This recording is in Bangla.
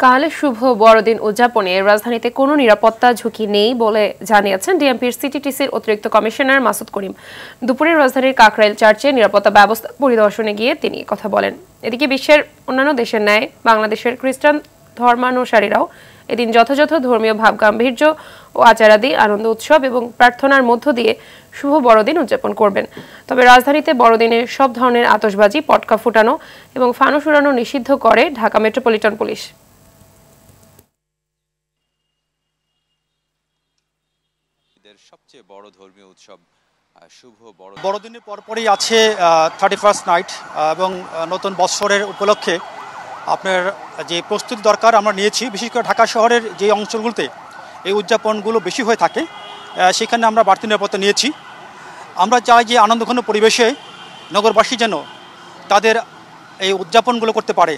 কাল শুভ বড়দিন উদযাপনে রাজধানীতে কোনো নিরাপত্তা ঝুঁকি নেই বলে জানিয়েছেন ডিএমপির সিটিটিসির অতিরিক্ত কমিশনার মাসুদ করিম। দুপুরে রাজধানীর কাকরাইল চার্চে নিরাপত্তা ব্যবস্থা পরিদর্শনে গিয়ে তিনি কথা বলেন। এদিকে বিশ্বের অন্যান্য দেশের ন্যায় বাংলাদেশের খ্রিস্টান ধর্মানুসারীরাও এদিন যথাযথ ধর্মীয় ভাবগাম্ভীর্য ও আচারাদি, আনন্দ উৎসব এবং প্রার্থনার মধ্য দিয়ে শুভ বড়দিন উদযাপন করবেন। তবে রাজধানীতে বড়দিনে সব ধরনের আতশবাজি, পটকা ফুটানো এবং ফানুস উড়ানো নিষিদ্ধ করে ঢাকা মেট্রোপলিটন পুলিশ। সবচেয়ে বড় ধর্মীয় উৎসব শুভ বড়দিনের পরপরই আছে 31st নাইট এবং নতুন বৎসরের উপলক্ষে আপনার যে প্রস্তুতি দরকার আমরা নিয়েছি, বিশেষ করে ঢাকা শহরের যে অঞ্চলগুলোতে এই উদযাপনগুলো বেশি হয়ে থাকে সেখানে আমরা বাড়তি নিরাপত্তা নিয়েছি। আমরা চাই যে আনন্দঘন পরিবেশে নগরবাসী যেন তাদের এই উদযাপনগুলো করতে পারে।